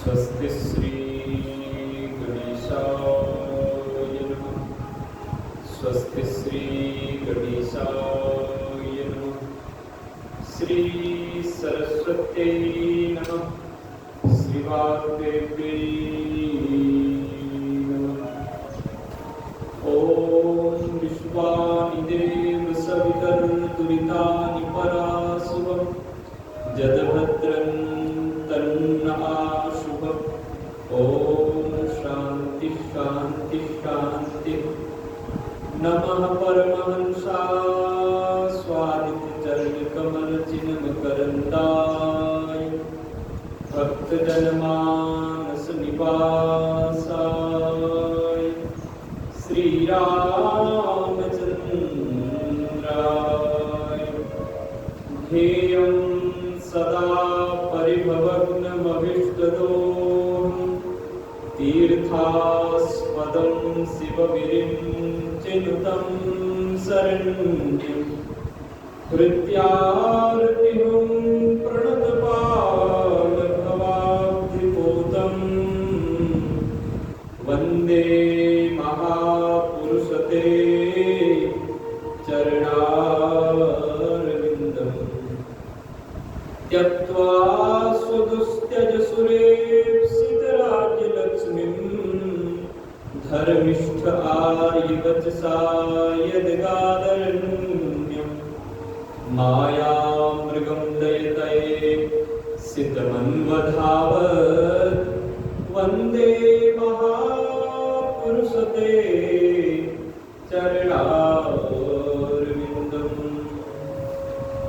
स्वस्ति श्री गणेशाय नमः। स्वस्ति श्री गणेशाय नमः। श्री सरस्वत्यै नमः। श्री वाग्देव्यै नमः। ॐ विश्वानि देव सवितर्दुरितानि परासुवं जदभद्रं तन्नःशुभम्। ॐ शान्ति शान्ति शान्ति। नमः परमहंसाय स्वादितचरणकमलचिन्मकरन्दाय भक्तजनमानसनिवासाय श्रीरामचन्द्राय ध्येयं सदा परिभवग्नमभीष्टदोषं तीर्थास्पदं शिवविरिञ्चिनुतं शरण्यं हृद्यार्तिं प्रणतपालभवाब्धिपूतं वन्दे महापुरुषते चरणारविन्दम्। त्यक्त्वा स्वदुस्त्यजसुरेप्सितराज्यलक्ष्मीं धर्मिष्ठ आर्यवचसा यद्गादरण्यं मायामृगं दयतये सितमन्वधावत् वन्दे महापुरुषते चरणारविन्दम्।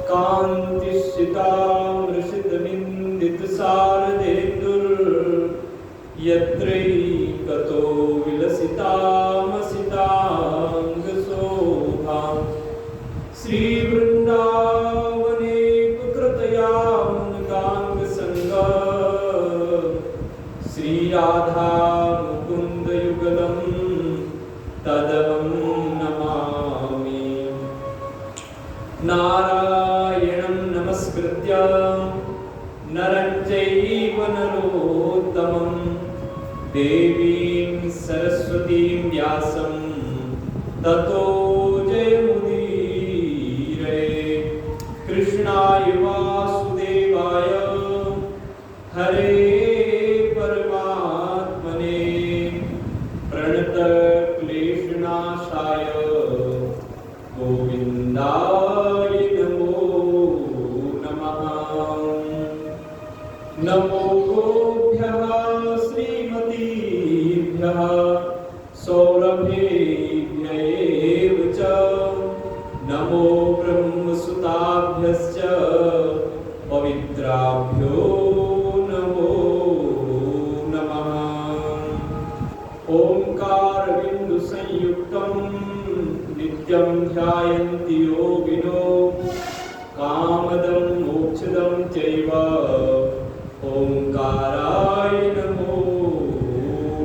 कान्तिश्रितामृषितमिन्दितसारदेन्दुर्यत्रैकतो विलसितामसिताङ्गशोभां श्रीवृन्दावने कुकृतयामुनगाङ्गसङ्गा श्रीराधा मुकुन्दयुगलं तदहं नमामि। नारायणं नमस्कृत्य नरं चैव नरोत्तमं देवीं सरस्वतीं व्यासं ततो जयमुदीरये। कृष्णाय वासुदेवाय हरे परमात्मने प्रणतक्लेशनाशाय गोविन्दाय नमो गोभ्यः श्रीमतीभ्यः सौरभेभ्यः च नमो ब्रह्मसुताभ्यश्च पवित्राभ्यो नमो नमः। ओंकारबिन्दुसंयुक्तं नित्यं ध्यायन्ति योगिनो कामदं मोक्षदं चैव ओंकाराय नमो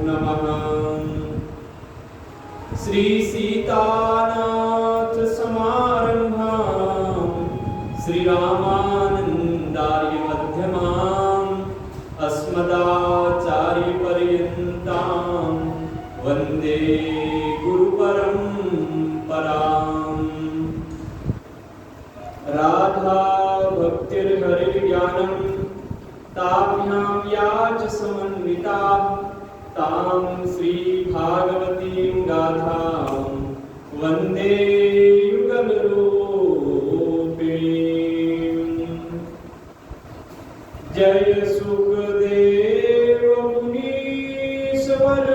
नमः। श्री सीतानाथ समारंभां श्रीरामानन्दार्य मध्यमाम् अस्मदाचार्यपर्यन्तां वन्दे गुरुपरम्पराम्। राधा भक्तिर्हरिर्ज्ञानं ताभ्यां या च समन्विता तां श्रीभागवतीं गाथां वन्दे युगलरूपिणीं। जय सुखदेव मुनीश्वर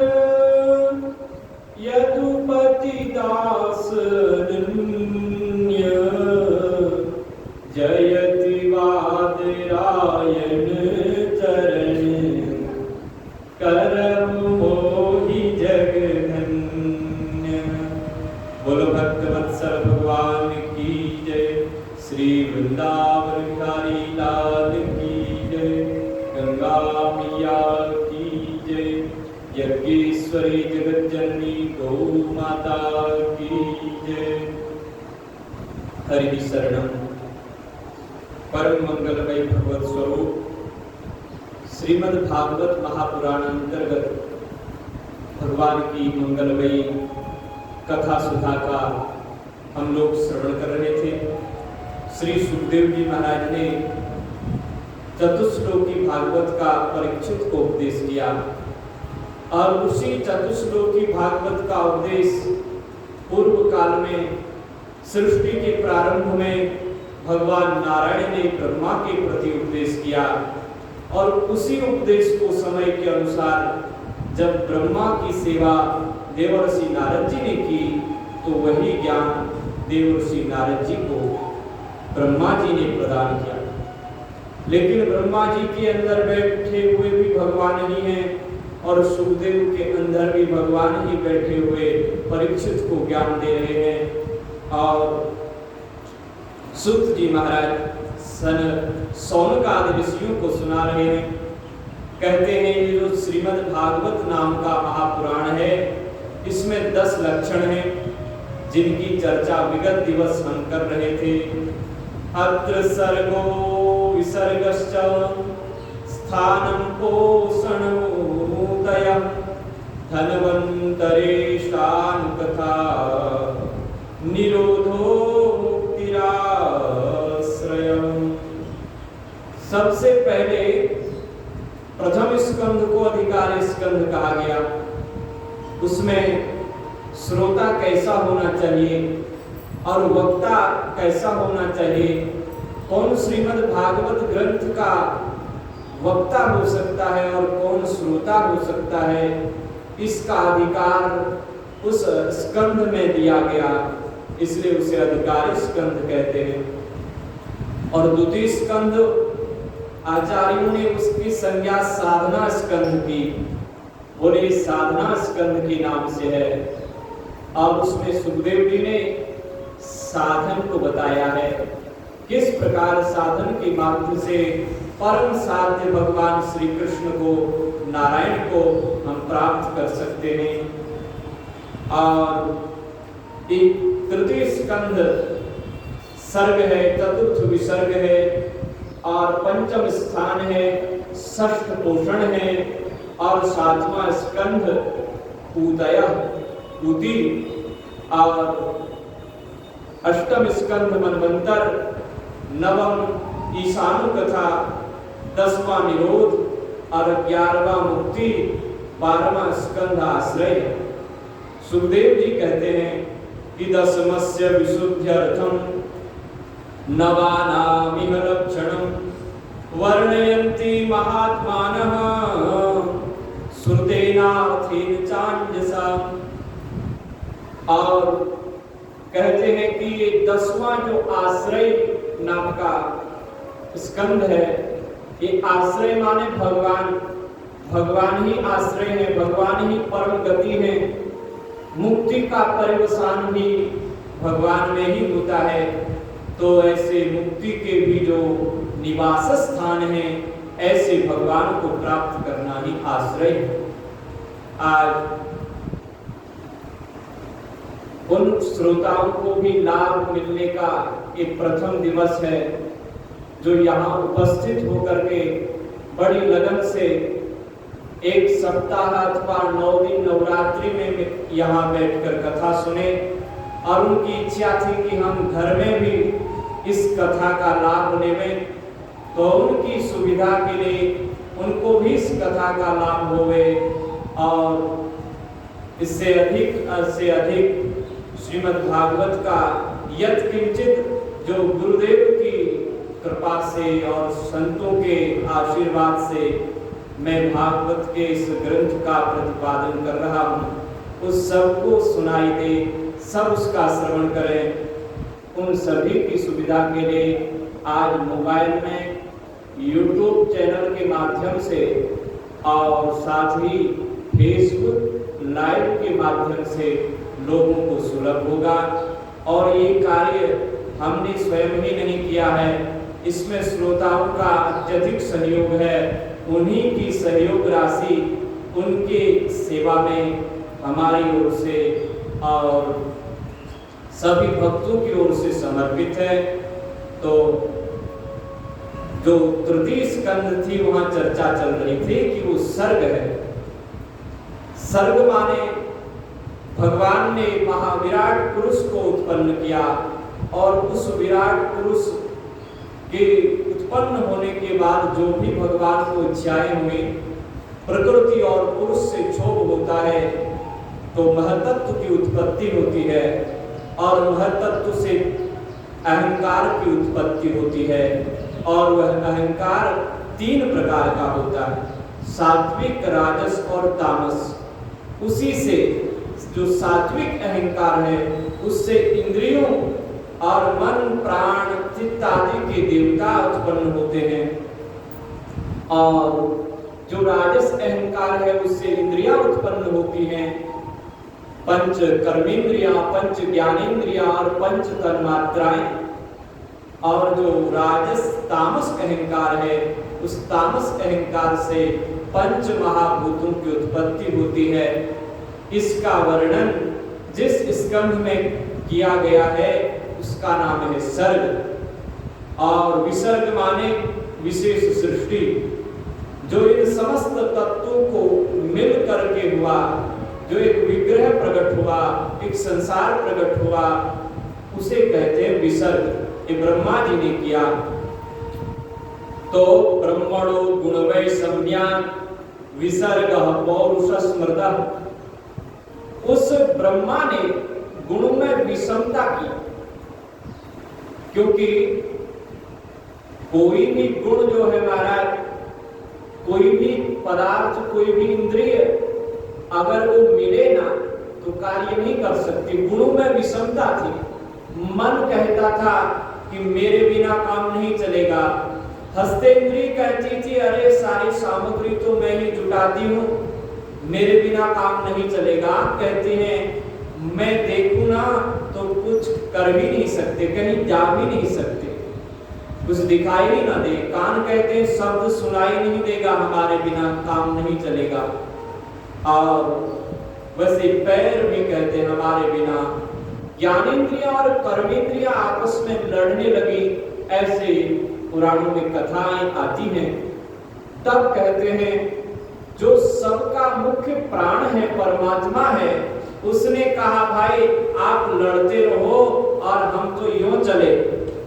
यदुपतिदास जयति वादरायण चरण करहु मोहि जगधन्य। बोलो भक्तवत्सल भगवान की जय। श्री वृंदावन बिहारी लाल की जय। गंगा मैया की जय। यज्ञेश्वरी जगज्जननी गौ माता की जय। हरि शरणम। परम मंगलमय भगवत स्वरूप श्रीमद् भागवत महापुराण अंतर्गत भगवान की मंगलमयी कथा सुधा का हम लोग श्रवण कर रहे थे। श्री सुखदेव जी महाराज ने चतुश्लोकी भागवत का परीक्षित को उपदेश किया और उसी चतुश्लोकी भागवत का उपदेश पूर्व काल में सृष्टि के प्रारंभ में भगवान नारायण ने ब्रह्मा के प्रति उपदेश किया और उसी उपदेश को समय के अनुसार जब ब्रह्मा की सेवा देवर्षि नारद जी ने की तो वही ज्ञान देवर्षि नारद जी को ब्रह्मा जी ने प्रदान किया। लेकिन ब्रह्मा जी के अंदर बैठे हुए भी भगवान ही हैं और सुखदेव के अंदर भी भगवान ही बैठे हुए परीक्षित को ज्ञान दे रहे हैं। और सुत जी महाराज सौनक आदि ऋषियों को सुना रहे हैं। कहते हैं ये जो श्रीमद् भागवत नाम का महापुराण है इसमें 10 लक्षण हैं जिनकी चर्चा विगत दिवस हम कर रहे थे। अत्र सर्गो विसर्गश्च स्थानं पोषणोदयं धन्वन्तरेषां कथा निरोधो मुक्तिराश्रयम्। सबसे पहले प्रथम स्कंध को अधिकार स्कंध कहा गया। उसमें श्रोता कैसा होना चाहिए और वक्ता कैसा होना चाहिए, कौन श्रीमद् भागवत ग्रंथ का वक्ता हो सकता है और कौन श्रोता हो सकता है, इसका अधिकार उस स्कंध में दिया गया, इसलिए उसे अधिकार स्कंध कहते हैं। और द्वितीय स्कंध आचार्यों ने उसकी संज्ञा साधना स्कंध की, बोले साधना स्कंध के नाम से है। अब उसमें सुखदेव जी ने साधन को बताया है, किस प्रकार साधन के माध्यम से परम साध्य भगवान श्री कृष्ण को, नारायण को हम प्राप्त कर सकते हैं। और एक तृतीय स्कंध सर्ग है, चतुर्थ विसर्ग है और पंचम स्थान है, षष्ठ पोषण है और 7वां स्कंध उदय उदी और 8वां स्कंध मनवंतर, 9वां ईशानु कथा, 10वां निरोध और 11वां मुक्ति, 12वां स्कंध आश्रय। सुखदेव जी कहते हैं कि 10मस्य विशुद्ध्यर्थम नवानामिह लक्षणं वर्णयन्ति महात्मानः श्रुतेनार्थेन चाञ्जसा। और कहते हैं कि ये 10वां जो आश्रय नाम का स्कंध है, ये आश्रय माने भगवान, भगवान ही आश्रय है, भगवान ही परम गति है। मुक्ति का परिवसान भी भगवान में ही होता है। तो ऐसे मुक्ति के भी जो निवास स्थान है, ऐसे भगवान को प्राप्त करना ही आश्रय है। आज उन श्रोताओं को भी लाभ मिलने का एक प्रथम दिवस है जो यहाँ उपस्थित होकर के बड़ी लगन से एक सप्ताह अथवा 9 दिन नवरात्रि में यहाँ बैठकर कथा सुने। और उनकी इच्छा थी कि हम घर में भी इस कथा का लाभ लें, तो उनकी सुविधा के लिए उनको भी इस कथा का लाभ होवे और इससे अधिक से अधिक श्रीमद् भागवत का यत् किंचित जो गुरुदेव की कृपा से और संतों के आशीर्वाद से मैं भागवत के इस ग्रंथ का प्रतिपादन कर रहा हूँ, उस सबको सुनाई दे, सब उसका श्रवण करें। उन सभी की सुविधा के लिए आज मोबाइल में YouTube चैनल के माध्यम से और साथ ही फेसबुक लाइव के माध्यम से लोगों को सुलभ होगा। और ये कार्य हमने स्वयं ही नहीं किया है, इसमें श्रोताओं का अत्यधिक सहयोग है। उन्हीं की सहयोग राशि उनके सेवा में हमारी ओर से और सभी भक्तों की ओर से समर्पित है। तो जो तृतीय स्कंद थी वहां चर्चा चल रही थी कि वो सर्ग है। सर्ग माने भगवान ने महाविराट पुरुष को उत्पन्न किया और उस विराट पुरुष के उत्पन्न होने के बाद जो भी भगवान को इच्छाएं हुई, प्रकृति और पुरुष से क्षोभ होता है तो महतत्व की उत्पत्ति होती है और महतत्व से अहंकार की उत्पत्ति होती है और वह अहंकार 3 प्रकार का होता है, सात्विक, राजस और तामस। उसी से जो सात्विक अहंकार है उससे इंद्रियों और मन, प्राण, चित्त आदि के देवता उत्पन्न होते हैं और जो राजस अहंकार है उससे इंद्रियां उत्पन्न होती हैं, पंच कर्मेंद्रियां, पंच ज्ञानेंद्रियां और पंच तन्मात्राएं। और जो राजस तामस अहंकार है उस तामस अहंकार से पंच महाभूतों की उत्पत्ति होती है। इसका वर्णन जिस स्कंध में किया गया है उसका नाम है सर्ग। और विसर्ग माने विशेष सृष्टि, जो इन समस्त तत्वों को मिल करके हुआ, जो एक विग्रह प्रकट हुआ, एक संसार प्रकट हुआ, उसे कहते हैं विसर्ग। ये ब्रह्मा जी ने किया। तो ब्रह्मणो गुणवै सम्यान विसर्ग पौरुष स्मृता। उस ब्रह्मा ने गुणों में विषमता की, क्योंकि कोई भी गुण जो है महाराज, कोई भी पदार्थ, कोई भी इंद्रिय अगर वो मिले ना तो कार्य नहीं कर सकती। गुणों में विषमता थी। मन कहता था कि मेरे बिना काम नहीं चलेगा, हस्तेंद्रिय कहती थी अरे सारी सामग्री तो मैं ही जुटाती हूँ, मेरे बिना काम नहीं चलेगा। कहते हैं मैं देखूं ना तो कुछ कर भी नहीं सकते, कहीं जा भी नहीं सकते, कुछ दिखाई भी ना दे। कान कहते हैं शब्द सुनाई नहीं देगा, हमारे बिना काम नहीं चलेगा। और वैसे पैर भी कहते हैं हमारे बिना। ज्ञानेंद्रियां और कर्मेंद्रियां आपस में लड़ने लगी, ऐसे पुराणों में कथाएं आती हैं। तब कहते हैं जो सबका मुख्य प्राण है, परमात्मा है, उसने कहा भाई आप लड़ते रहो और हम तो यूं चले।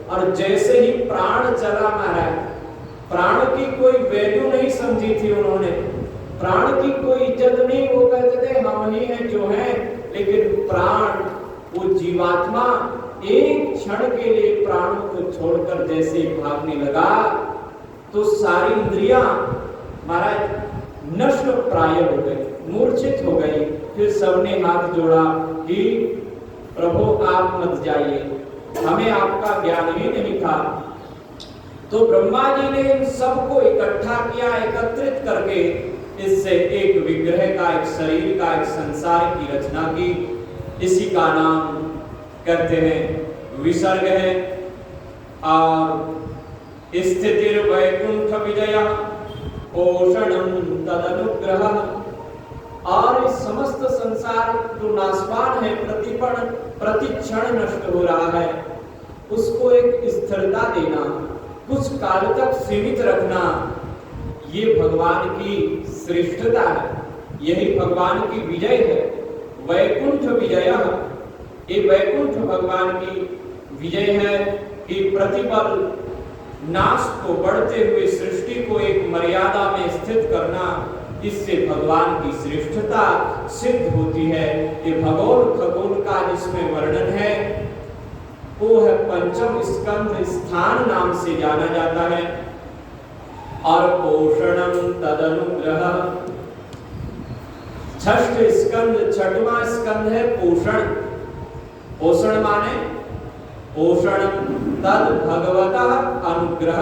और जैसे ही प्राण चला महाराज, प्राण की कोई वैल्यू नहीं समझी थी उन्होंने, प्राण की कोई इज्जत नहीं। वो कहते थे हम ही हैं जो हैं, लेकिन प्राण, वो जीवात्मा एक क्षण के लिए प्राणों को छोड़कर जैसे भागने लगा तो सारी इंद्रियां महाराज नष्ट प्राय हो गई, मूर्छित हो गई। फिर सबने हाथ जोड़ा कि प्रभु आप मत जाइए, हमें आपका ज्ञान ही नहीं था। तो ब्रह्मा जी ने इन सबको इकट्ठा किया, एकत्रित करके इससे एक विग्रह का, एक शरीर का, एक संसार की रचना की। इसी का नाम कहते हैं विसर्ग है। और स्थितिर वैकुंठ विजय पोषणम तदनुग्रह। और इस समस्त संसार जो नाशवान है, प्रतिक्षण नष्ट हो रहा है, उसको एक स्थिरता देना, कुछ काल तक सीमित रखना, ये भगवान की श्रेष्ठता है, यही भगवान की विजय है। वैकुंठ विजय, ये वैकुंठ भगवान की विजय है कि प्रतिपल नाश को, बढ़ते हुए सृष्टि को एक मर्यादा में स्थित करना, इससे भगवान की श्रेष्ठता सिद्ध होती है। ये भगोल खगोल का जिसमें वर्णन है वो है पंचम स्कंध, स्थान नाम से जाना जाता है। और पोषणम तदनुग्रह, षष्ठ स्कंद, छठवां स्कंद है पोषण। पोषण माने पोषणम तद भगवतः अनुग्रह,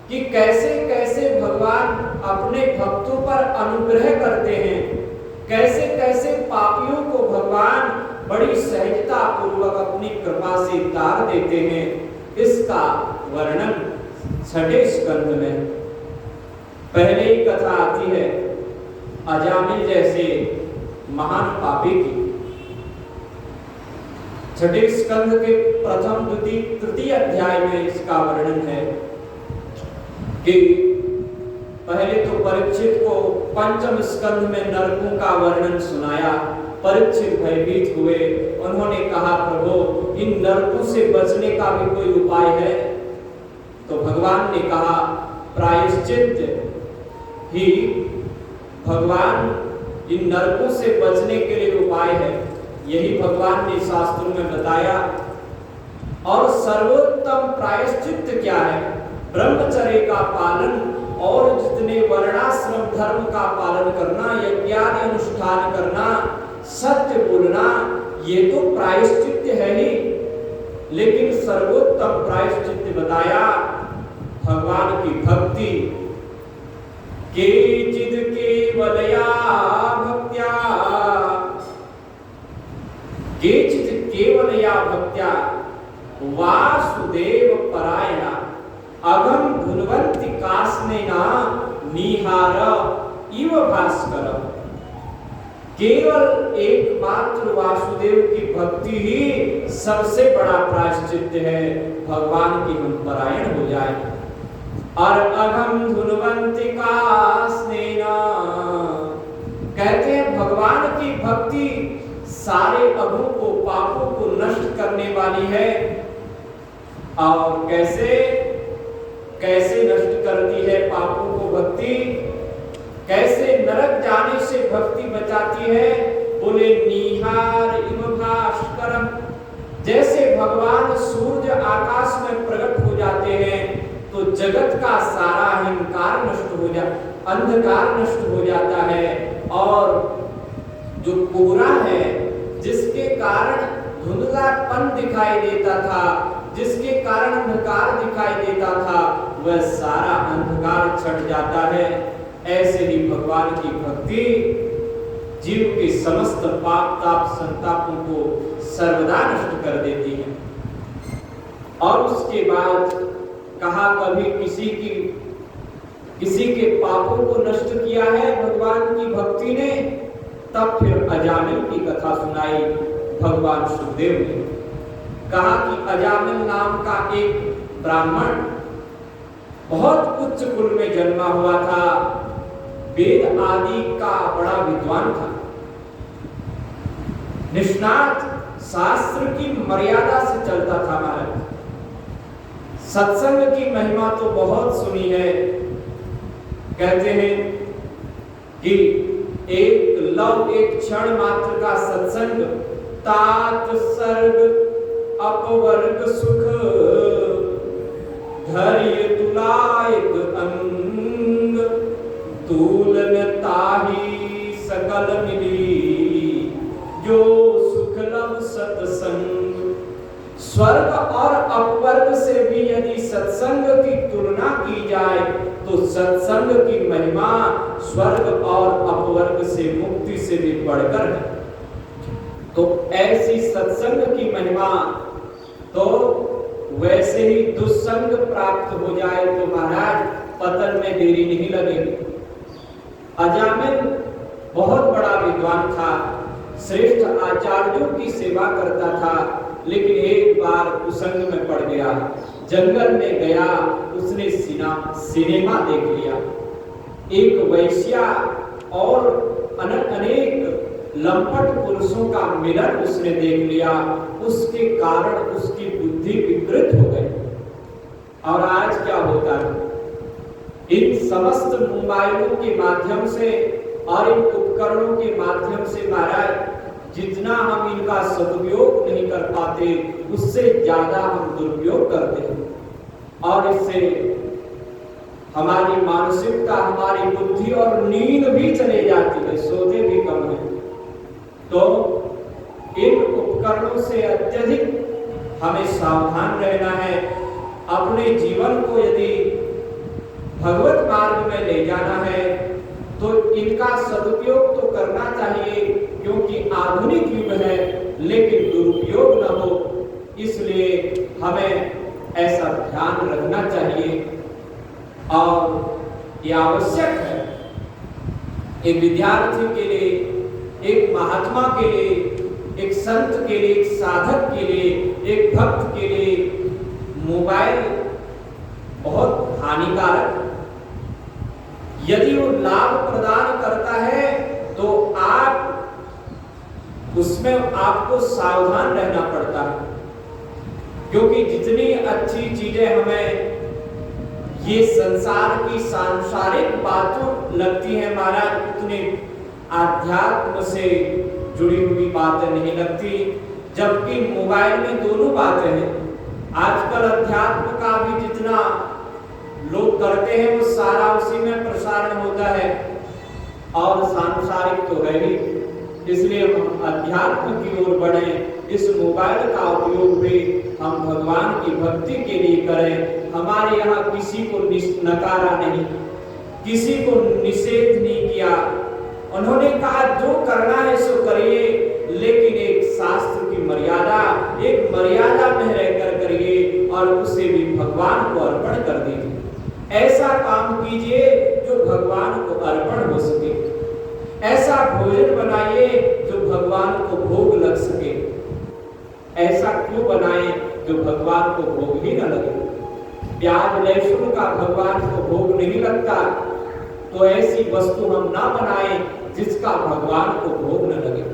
कि कैसे कैसे भगवान अपने भक्तों पर अनुग्रह करते हैं, कैसे कैसे पापियों को भगवान बड़ी सहजता पूर्वक अपनी कृपा से तार देते हैं। इसका वर्णन छठे स्कंध में। पहले ही कथा आती है अजामिल जैसे महान पापी की। छठे स्कंध के प्रथम, द्वितीय, तृतीय अध्याय में इसका वर्णन है। कि पहले तो परीक्षित को पंचम स्कंध में नरकों का वर्णन सुनाया। परीक्षित भयभीत हुए, उन्होंने कहा प्रभु इन नरकों से बचने का भी कोई उपाय है? तो भगवान ने कहा प्रायश्चित ही भगवान इन नरकों से बचने के लिए उपाय है। यही भगवान ने शास्त्रों में बताया। और सर्वोत्तम प्रायश्चित क्या है? ब्रह्मचर्य का पालन और जितने वर्णाश्रम धर्म का पालन करना, यज्ञादि अनुष्ठान करना, सत्य बोलना, ये तो प्रायश्चित है ही। लेकिन सर्वोत्तम प्रायश्चित बताया भगवान की भक्ति। केचिद केवलया भक्त्या, केचिद केवलया भक्त्या वासुदेव परायणा अगम धुनवंती कास्नेना निहार इव भास्कर। केवल एकमात्र वासुदेव की भक्ति ही सबसे बड़ा प्रायश्चित है, भगवान की हम परायण हो जाए। और अगम धुनवंती कास्नेना कहते हैं भगवान की भक्ति सारे अगुण को, पापों को नष्ट करने वाली है। और कैसे कैसे नष्ट करती है पापों को भक्ति? कैसे नरक जाने से भक्ति बचाती है? बोले निहार इव भास्करम। जैसे भगवान सूर्य आकाश में प्रकट हो जाते हैं तो जगत का सारा अहंकार नष्ट हो जाता, अंधकार नष्ट हो जाता है। और जो कोहरा है, जिसके कारण धुंधलापन दिखाई देता था, जिसके कारण अंधकार दिखाई देता था, वह सारा अंधकार छट जाता है। ऐसे ही भगवान की भक्ति जीव के समस्त पाप ताप संतापों को सर्वदा नष्ट कर देती है। और उसके बाद कहा कभी किसी के पापों को नष्ट किया है भगवान की भक्ति ने, तब फिर अजामिल की कथा सुनाई भगवान सुखदेव ने। कहा कि अजामिल नाम का एक ब्राह्मण बहुत उच्च कुल में जन्मा हुआ था, वेद आदि का बड़ा विद्वान था, निष्णात, शास्त्र की मर्यादा से चलता था महाराज। सत्संग की महिमा तो बहुत सुनी है। कहते हैं कि एक क्षण मात्र का सत्संग तात सर्ग अपवर्ग सुख धैर्य तुलायक अंग तूलन ताही सकल मिली जो सुख लव सत्संग। स्वर्ग और अपवर्ग से भी यदि सत्संग की तुलना की जाए तो सत्संग की महिमा स्वर्ग और अपवर्ग से, मुक्ति से भी बढ़कर है। तो ऐसी सत्संग की महिमा, तो वैसे ही दुस्संग प्राप्त हो जाए तो महाराज पतन में देरी नहीं लगेगी। अजामिल बहुत बड़ा विद्वान था, श्रेष्ठ आचार्यों की सेवा करता था, लेकिन एक बार कुसंग में पड़ गया। जंगल में गया, उसने सिनेमा देख लिया। एक वैश्या और अनेक लंपट पुरुषों का मिलन उसने देख लिया। उसके कारण उसकी बुद्धि विकृत हो गई। और आज क्या होता है, इन समस्त मोबाइलों के माध्यम से और इन उपकरणों के माध्यम से महाराज जितना हम इनका सदुपयोग नहीं कर पाते, उससे ज्यादा हम दुरुपयोग करते हैं। और इससे हमारी मानसिकता, हमारी बुद्धि और नींद भी चले जाती है, सोते भी कम है। तो इन उपकरणों से अत्यधिक हमें सावधान रहना है। अपने जीवन को यदि भगवत मार्ग में ले जाना है तो इनका सदुपयोग तो करना चाहिए, क्योंकि आधुनिक युग है, लेकिन दुरुपयोग न हो, इसलिए हमें ऐसा ध्यान रखना चाहिए। और यह आवश्यक है एक विद्यार्थी के लिए, एक महात्मा के लिए, एक संत के लिए, एक साधक के लिए, एक भक्त के लिए मोबाइल बहुत हानिकारक, यदि वो लाभ प्रदान करता है तो आप उसमें आपको सावधान रहना पड़ता है, क्योंकि जितनी अच्छी चीजें हमें ये संसार की सांसारिक बातों लगती हैं महाराज, उतनी आध्यात्म से जुड़ी हुई बातें नहीं लगती। जबकि मोबाइल में दोनों बातें हैं। आजकल अध्यात्म का भी जितना लोग करते हैं वो सारा उसी में प्रसारण होता है, और सांसारिक तो है ही। इसलिए हम अध्यात्म की ओर बढ़े। इस मोबाइल का उपयोग भी हम भगवान की भक्ति के लिए करें। हमारे यहाँ किसी को नकारा नहीं, किसी को निषेध नहीं किया। उन्होंने कहा जो करना है सो करिए, लेकिन एक शास्त्र की मर्यादा, एक मर्यादा में रहकर करिए और उसे भी भगवान को अर्पण कर दीजिए। ऐसा काम कीजिए जो भगवान को अर्पण हो सके। ऐसा भोजन बनाइए जो भगवान को भोग लग सके। ऐसा क्यों बनाएं जो भगवान को भोग ही न लगे। प्याज लहसुन का भगवान को भोग नहीं लगता, तो ऐसी वस्तु हम ना बनाएं जिसका भगवान को भोग न लगे।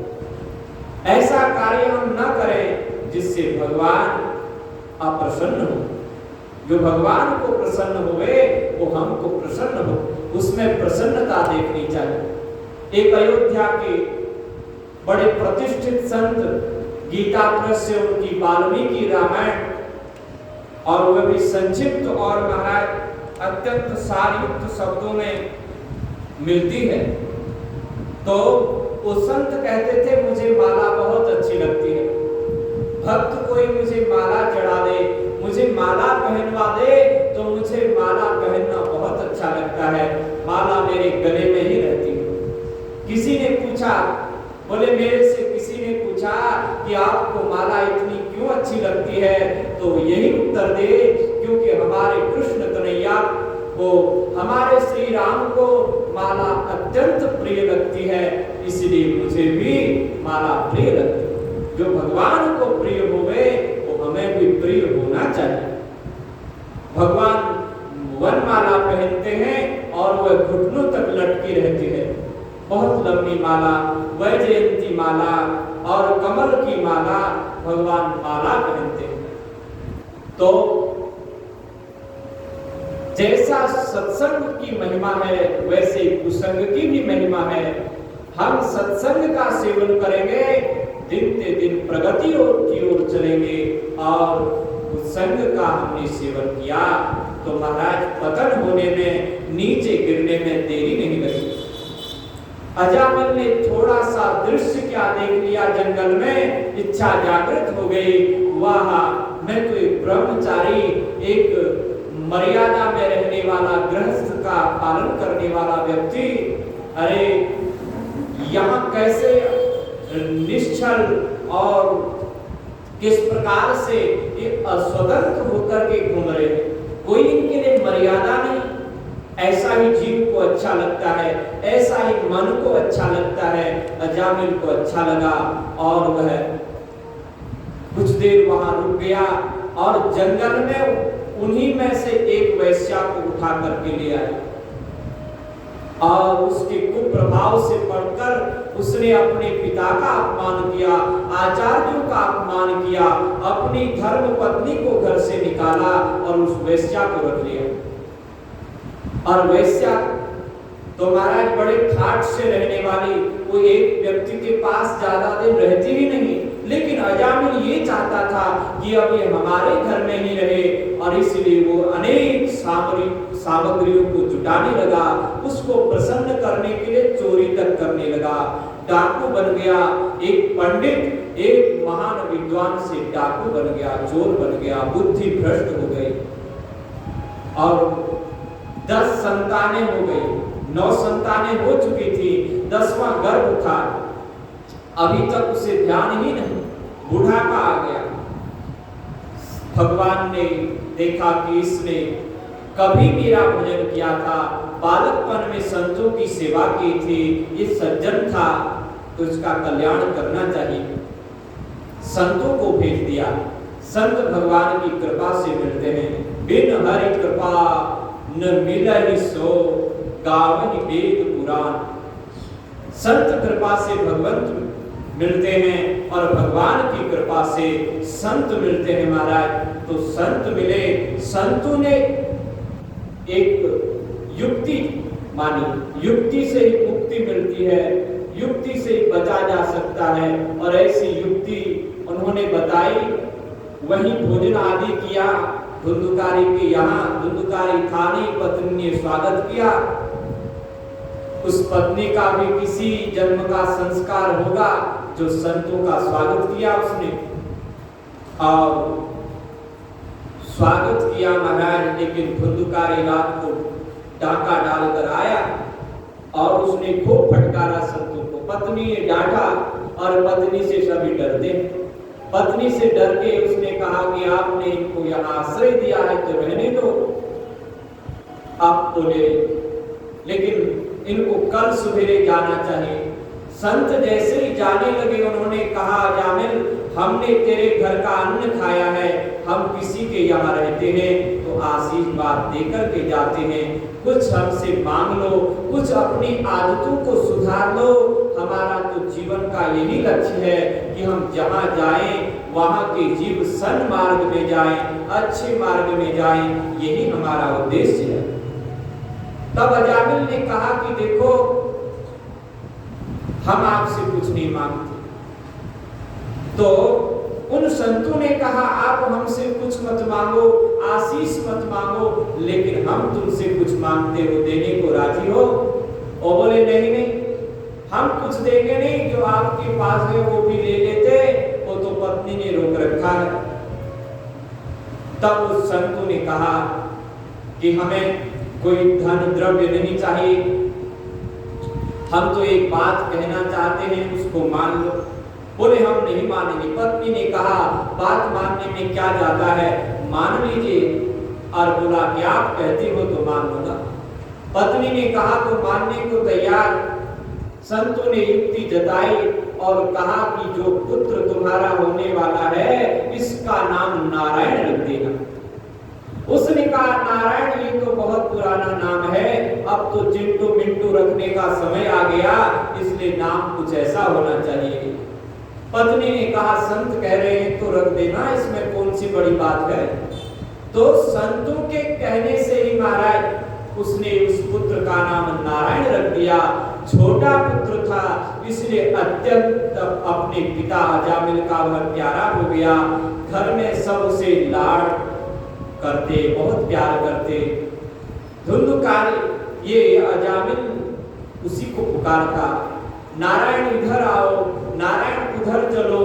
ऐसा कार्य हम न करें जिससे भगवान अप्रसन्न हो। जो भगवान को प्रसन्न होवे वो हमको प्रसन्न हो, उसमें प्रसन्नता देखनी चाहिए। एक अयोध्या के बड़े प्रतिष्ठित संत गीता प्रेस से उनकी वाल्मीकि रामायण, और वह भी संक्षिप्त और महाराज अत्यंत सारयुक्त शब्दों में मिलती है। तो वो संत कहते थे मुझे माला बहुत अच्छी लगती है, भक्त कोई मुझे माला चढ़ा दे, मुझे माला पहनवा दे तो मुझे माला पहनना बहुत अच्छा लगता है, माला मेरे गले में ही रहती है। किसी ने पूछा, बोले मेरे से किसी ने पूछा कि आपको माला इतनी क्यों अच्छी लगती है, तो यही उत्तर दे क्योंकि हमारे कृष्ण कन्हैया को, हमारे श्री राम को माला अत्यंत प्रिय लगती है, इसलिए मुझे भी माला प्रिय लगती है। जो भगवान को प्रिय होवे वो हमें भी प्रिय होना चाहिए। भगवान वनमाला पहनते हैं और वह घुटनों तक लटकी रहती है, बहुत लंबी माला, वैजयंती माला और कमल की माला, भगवान माला पहनते हैं। तो जैसा सत्संग की महिमा है वैसे कुसंग की भी महिमा है। हम सत्संग का सेवन करेंगे, दिन ते दिन प्रगति की ओर चलेंगे, और कुसंग का हमने सेवन किया तो महाराज पतन होने में, नीचे गिरने में देरी नहीं लगी। अजामिल ने थोड़ा सा दृश्य क्या देख लिया जंगल में, इच्छा जागृत हो गई, वाह मैं तो एक ब्रह्मचारी, एक मर्यादा में रहने वाला, गृहस्थ का पालन करने वाला व्यक्ति, अरे यहाँ कैसे निश्चल और किस प्रकार से ये अस्वतंत्र होकर के घूम रहे हैं, कोई इनके लिए मर्यादा नहीं। ऐसा ही जीव को अच्छा लगता है, ऐसा ही मन को अच्छा लगता है। अजामिल को अच्छा लगा और वह कुछ देर वहां रुक गया और जंगल में उन्हीं में से एक वैश्या को उठा करके ले आया, और उसके कुप्रभाव से पढ़कर उसने अपने पिता का अपमान किया, आचार्यों का अपमान किया, अपनी धर्म पत्नी को घर से निकाला और उस वैश्या को रख लिया। और वैश्या तो महाराज बड़े ठाठ से रहने वाली, वो एक व्यक्ति के पास ज्यादा दिन रहती ही नहीं, लेकिन अजामिल ये चाहता था कि अब ये हमारे घर में ही रहे, और इसलिए वो अनेक सामग्रियों को जुटाने लगा, उसको प्रसन्न करने के लिए चोरी तक करने लगा, डाकू बन गया। एक पंडित, एक महान विद्वान से डाकू बन गया, चोर बन गया, बुद्धि भ्रष्ट हो गई, और 10 संतानें हो गई, 9 संतानें हो चुकी थी, 10वां गर्भ था, अभी तक उसे ध्यान ही नहीं, बुढ़ापा आ गया। भगवान ने देखा कि इसने कभी मेरा भजन किया था, बालकपन में संतों की सेवा की थी, ये सज्जन था, तो इसका कल्याण करना चाहिए। संतों को भेज दिया। संत भगवान की कृपा से मिलते हैं, बिन हरि कृपा न मिलहि सो, गावहि वेद पुराण। संत कृपा से भगवंत मिलते हैं और भगवान की कृपा से संत मिलते हैं महाराज। तो संत मिले, संतों ने एक युक्ति मानी, युक्ति से ही मुक्ति मिलती है, युक्ति से ही बचा जा सकता है। और ऐसी युक्ति उन्होंने बताई। वहीं भोजन आदि किया धुंधुकारी के यहाँ, धुंधुकारी थाने पत्नी ने स्वागत किया। उस पत्नी का भी किसी जन्म का संस्कार होगा जो संतों का स्वागत किया उसने, और स्वागत किया महाराज। लेकिन धुंधुकारी रात को डाका डालकर आया और उसने खूब फटकारा संतों को। पत्नी ने डांटा और पत्नी से सभी डरते। पत्नी से डर के उसने कहा कि आपने इनको यहाँ आश्रय दिया है तो रहने दो, आप बोले लेकिन इनको कल सवेरे जाना चाहिए। संत जैसे ही जाने लगे उन्होंने कहा, जामिल हमने तेरे घर का अन्न खाया है, हम किसी के यहाँ रहते हैं तो आशीर्वाद देकर के जाते हैं, कुछ हमसे मांग लो, कुछ अपनी आदतों को सुधार लो। हमारा तो जीवन का यही लक्ष्य है कि हम जहाँ जाएं वहाँ के जीव सन्मार्ग में जाएं, अच्छे मार्ग में जाएं, यही हमारा उद्देश्य है। तब अजामिल ने कहा कि देखो हम आपसे कुछ नहीं मांगते। तो उन संतों ने कहा आप हमसे कुछ मत मांगो, आशीष मत मांगो, लेकिन हम तुमसे कुछ मांगते हो, देने को राजी हो? और बोले नहीं नहीं, हम कुछ देंगे नहीं, जो आपके पास है वो भी ले लेते, वो तो पत्नी ने रोक रखा है। तब उस संतों ने कहा कि हमें कोई धन द्रव्य नहीं चाहिए, हम तो एक बात कहना चाहते हैं, उसको मान लो। बोले हम नहीं मानेंगे। पत्नी ने कहा बात मानने में क्या जाता है, मान लीजिए। और बोला कि आप कहते हो तो मान लूंगा। पत्नी ने कहा तो मानने को तैयार। संतों ने युक्ति जताई और कहा कि जो पुत्र तुम्हारा होने वाला है इसका नाम नारायण रख देना। उसने कहा नारायण ये तो बहुत पुराना नाम है, अब तो चिंटू मिंटू रखने का समय आ गया, इसलिए नाम कुछ ऐसा होना चाहिए। पत्नी ने कहा संत कह रहे हैं तो रख देना, इसमें कौन सी बड़ी बात है। तो संतों के कहने से ही महाराज उसने उस पुत्र का नाम नारायण रख दिया। छोटा पुत्र था इसलिए अत्यंत अपने पिता अजामिल का वह प्यारा हो गया। घर में सब उसे लाड करते, बहुत प्यार करते। धुंधुकारी ये अजामिल उसी को पुकारता, नारायण इधर आओ, नारायण उधर चलो,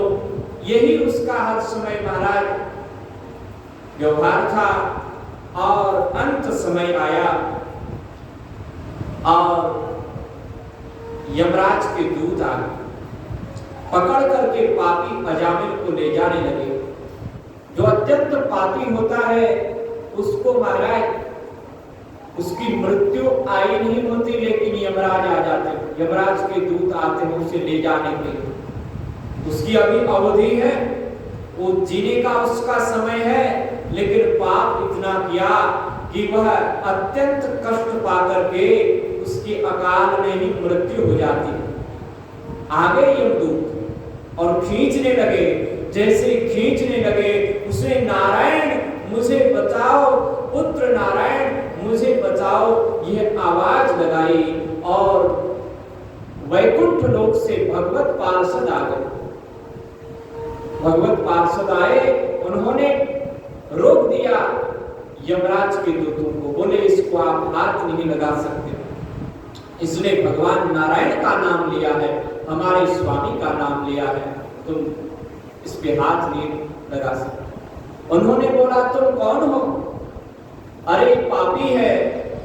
यही उसका हर समय महाराज व्यवहार था। और अंत समय आया और यमराज के दूत आ गए, पकड़ करके पापी अजामिल को ले जाने लगे। जो अत्यंत पापी होता है उसको महाराज उसकी मृत्यु आई नहीं होती, लेकिन यमराज आ जाते, यमराज के दूत आते हैं उसे ले जाने के लिए। उसकी अभी अवधि है, वो जीने का उसका समय है, लेकिन पाप इतना किया कि वह अत्यंत कष्ट पाकर के उसकी अकाल में ही मृत्यु हो जाती है। आगे यमदूत और खींचने लगे, जैसे खींचने लगे उसे नारायण मुझे बचाओ, पुत्र नारायण मुझे बचाओ, यह आवाज लगाई और वैकुंठ लोक से भगवत पार्षद आ गए। भगवत पार्षद आए, उन्होंने रोक दिया यमराज के दूतों को, बोले इसको आप हाथ नहीं लगा सकते, इसने भगवान नारायण का नाम लिया है, हमारे स्वामी का नाम लिया है, तुम इस पे हाथ नहीं लगा सकते। उन्होंने बोला तुम कौन हो? अरे पापी है,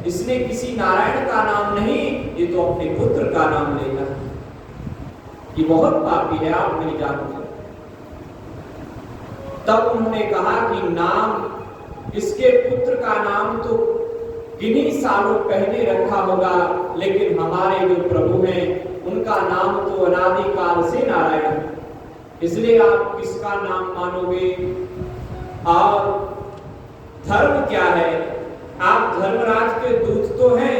इसने किसी नारायण का नाम नहीं, ये तो अपने पुत्र का नाम लेगा, ये बहुत पापी है, आप नहीं जानते। तब उन्होंने कहा कि नाम, इसके पुत्र का नाम तो किन्हीं सालों पहले रखा होगा, लेकिन हमारे जो प्रभु हैं उनका नाम तो अनादि काल से नारायण है, इसलिए आप किसका नाम मानोगे? और धर्म क्या है? आप धर्मराज के दूत तो हैं,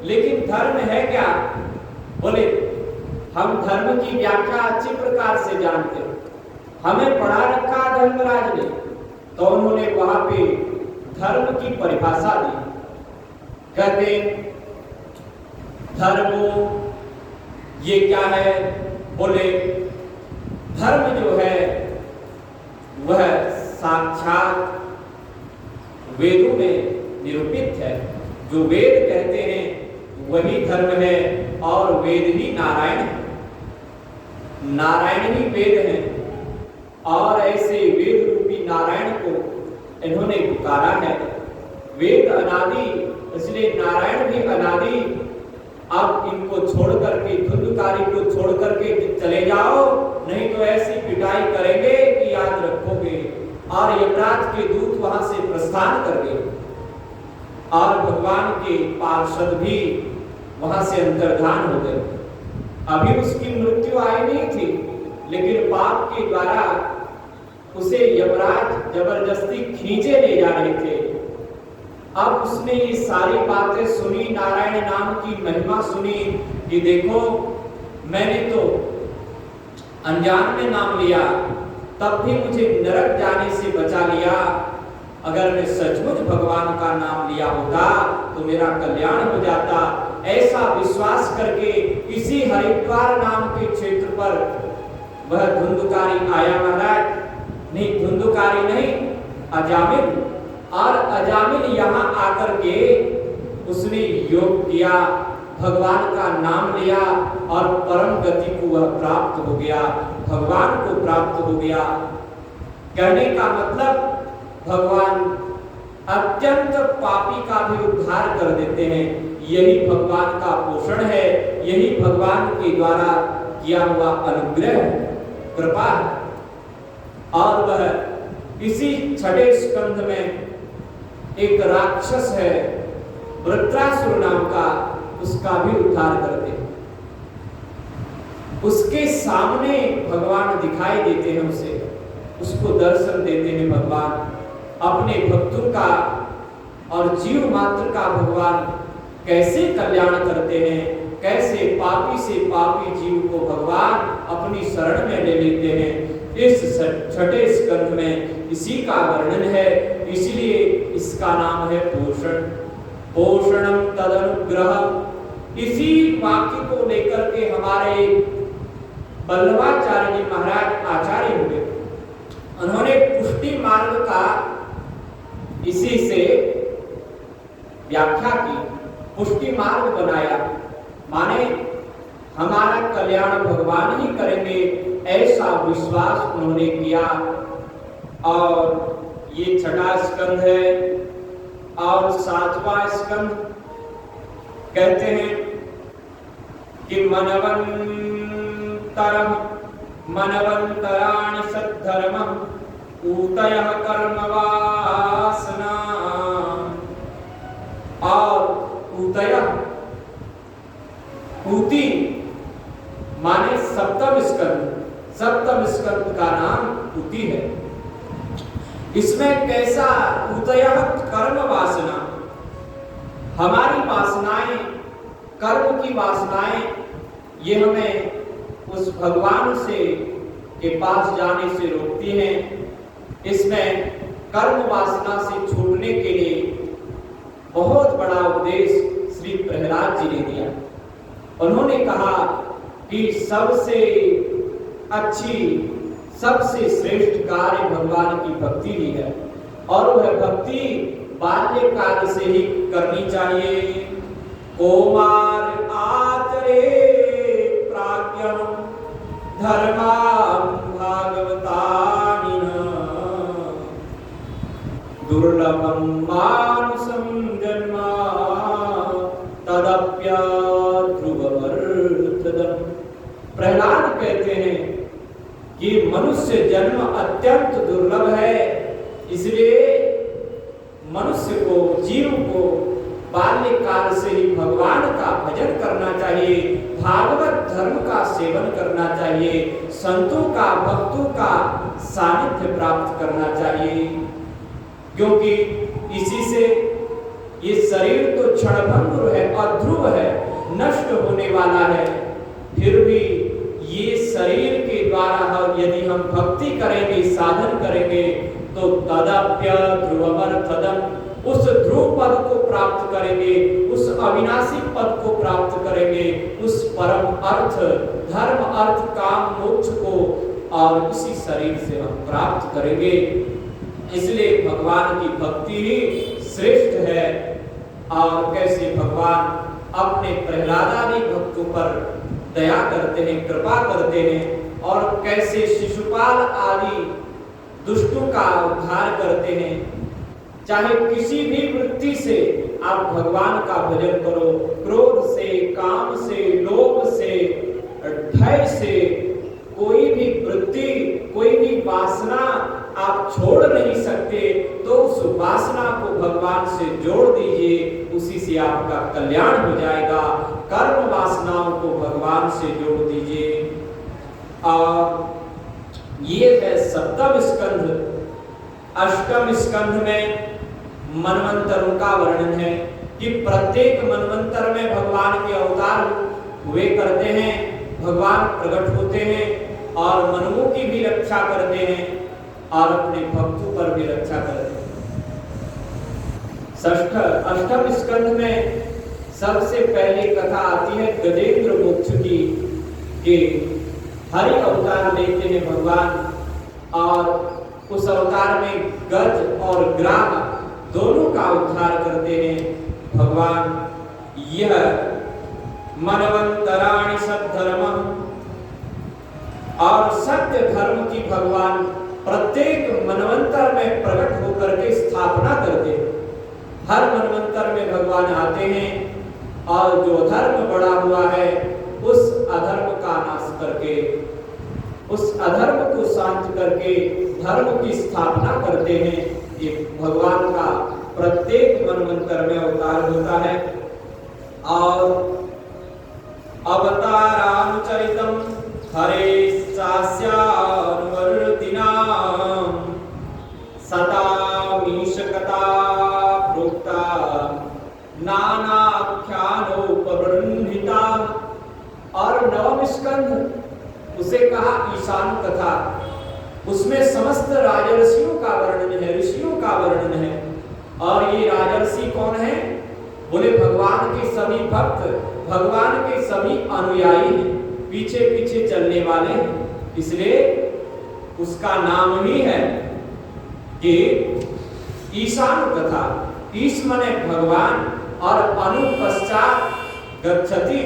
लेकिन धर्म है क्या? बोले हम धर्म की व्याख्या अच्छी प्रकार से जानते हैं, हमें पढ़ा रखा धर्मराज ने। तो उन्होंने वहां पे धर्म की परिभाषा दी। कहते धर्म ये क्या है? बोले धर्म जो है वह साक्षात वेदों में निरूपित है। जो वेद कहते हैं वही धर्म है और वेद ही नारायण है, नारायण ही वेद है। और ऐसे वेद रूपी नारायण को इन्होंने पुकारा है। वेद अनादि, इसलिए नारायण भी अनादि। अब इनको छोड़ करके, धुंधकारी को छोड़ करके चले जाओ, नहीं तो ऐसी पिटाई करेंगे कि याद रखोगे। और यमराज के दूत वहां से प्रस्थान कर गए और भगवान के पार्षद भी वहां से अंतर्धान हो गए। अभी उसकी मृत्यु आई नहीं थी, लेकिन पाप के द्वारा उसे यमराज जबरदस्ती खींचे ले जा रहे थे। अब उसने ये सारी बातें सुनी, नारायण नाम की महिमा सुनी कि देखो मैंने तो अनजान में नाम लिया, तब भी मुझे नरक जाने से बचा लिया। अगर मैं सचमुच भगवान का नाम लिया होता तो मेरा कल्याण हो जाता। ऐसा विश्वास करके इसी हरिद्वार नाम के क्षेत्र पर वह धुंधकारी आया महाराज। नहीं, धुंधकारी नहीं, अजामिल। और अजामिल यहाँ आकर के उसने योग किया, भगवान का नाम लिया और परम गति को वह प्राप्त हो गया, भगवान को प्राप्त हो गया। कहने का मतलब भगवान अत्यंत पापी का भी उद्धार कर देते हैं। यही भगवान का पोषण है, यही भगवान के द्वारा किया हुआ अनुग्रह कृपा है। और वह इसी छठे स्कंध में एक राक्षस है वृत्रासुर नाम का, उसका भी उद्धार करते हैं। उसके सामने भगवान दिखाई देते हैं, उसको दर्शन देते हैं भगवान। अपने भक्तों का और जीव मात्र का भगवान कैसे कल्याण करते हैं, कैसे पापी से पापी जीव को भगवान अपनी शरण में ले लेते हैं। इस छठे स्कंध में इसी का वर्णन है, इसलिए इसका नाम है पोषण। पोषणम तदनुग्रह। इसी वाक्य को लेकर के हमारे वल्लभाचार्य जी महाराज आचार्य हुए, उन्होंने पुष्टि मार्ग का इसी से व्याख्या की, पुष्टि मार्ग बनाया। माने हमारा कल्याण भगवान ही करेंगे, ऐसा विश्वास उन्होंने किया। और ये छठा स्कंध है। और सातवां स्कंध कहते हैं कि मनवंतराणि सद्धर्मं ऊतयः कर्म वासना। और ऊतयः, ऊती माने सप्तम स्कंध, सप्तम स्कंध का नाम ऊती है। इसमें कैसा ऊतयः कर्म वासना, हमारी वासनाएं, कर्म की वासनाएं, ये हमें उस भगवान से के पास जाने से रोकती हैं। इसमें कर्म वासना से छूटने के लिए बहुत बड़ा उपदेश श्री प्रहलाद जी ने दिया। उन्होंने कहा कि सबसे अच्छी, सबसे श्रेष्ठ कार्य भगवान की भक्ति ही है, और वह भक्ति बाल्यकाल से ही करनी चाहिए। कोमार आचरे प्राज्ञं धर्मां भागवतानिन दुर्लभं मानुषं जन्म तदप्यध्रुवमर्थदम्। प्रहलाद कहते हैं कि मनुष्य जन्म अत्यंत दुर्लभ है, इसलिए मनुष्य को, जीव को बाल्यकाल से ही भगवान का भजन करना चाहिए, भागवत धर्म का सेवन करना चाहिए, संतों का, भक्तों का सानिध्य प्राप्त करना चाहिए। क्योंकि इसी से ये शरीर तो क्षणभंगुर है, अध्रुव है, नष्ट होने वाला है, फिर भी ये शरीर के द्वारा यदि हम भक्ति करेंगे, साधन करेंगे, तो तदप्य ध्रुवमर्थदम, उस ध्रुव पद को प्राप्त करेंगे, उस अविनाशी पद को प्राप्त करेंगे, उस परम अर्थ, धर्म अर्थ काम मोक्ष को, और इसी शरीर से हम प्राप्त करेंगे। इसलिए भगवान की भक्ति ही श्रेष्ठ है। और कैसे भगवान अपने प्रहलादादि भक्तों पर दया करते हैं, कृपा करते हैं, और कैसे शिशुपाल आदि दुष्टों का उद्धार करते हैं। चाहे किसी भी वृत्ति से आप भगवान का भजन करो, क्रोध से, काम से, लोभ से, भय से, कोई भी वृत्ति, कोई भी वासना आप छोड़ नहीं सकते, तो उस वासना को भगवान से जोड़ दीजिए, उसी से आपका कल्याण हो जाएगा। कर्म वासनाओं को भगवान से जोड़ दीजिए। और ये है सप्तम स्कंध। अष्टम स्कंध में मनवंतरों का वर्णन है कि प्रत्येक मनवंतर में भगवान के अवतार हुए करते हैं, भगवान प्रकट होते हैं और मनुओं की भी रक्षा करते हैं और अपने भक्तों पर भी रक्षा करते हैं। अष्टम स्कंध में सबसे पहले कथा आती है गजेंद्र मोक्ष की, कि हरि अवतार लेते हैं भगवान, और उस अवतार में गज और ग्राह दोनों का उद्धार करते हैं भगवान। यह मनवंतराणि सद्धर्म, और सत्य धर्म की भगवान प्रत्येक मनवंतर में प्रकट होकर के स्थापना करते हैं। हर मनवंतर में भगवान आते हैं और जो धर्म बढ़ा हुआ है उस अधर्म का नाश करके, उस अधर्म को शांत करके धर्म की स्थापना करते हैं। ये भगवान का प्रत्येक मनवंतर में अवतार होता है। और अवतारानुचरितम हरे सास्यानुवर्तिनां सतामीश कथा प्रोक्ता नानाख्यानोपबृंहिता। और नवम स्कंध उसे कहा ईशान कथा, उसमें समस्त राजर्षियों का वर्णन है, ऋषियों का वर्णन है। और ये राजर्षि कौन है? बोले भगवान के सभी भक्त, भगवान के सभी अनुयायी हैं, पीछे पीछे चलने वाले हैं। इसलिए उसका नाम ही है कि ईशान कथा। ईश माने भगवान और अनु पश्चात गच्छति,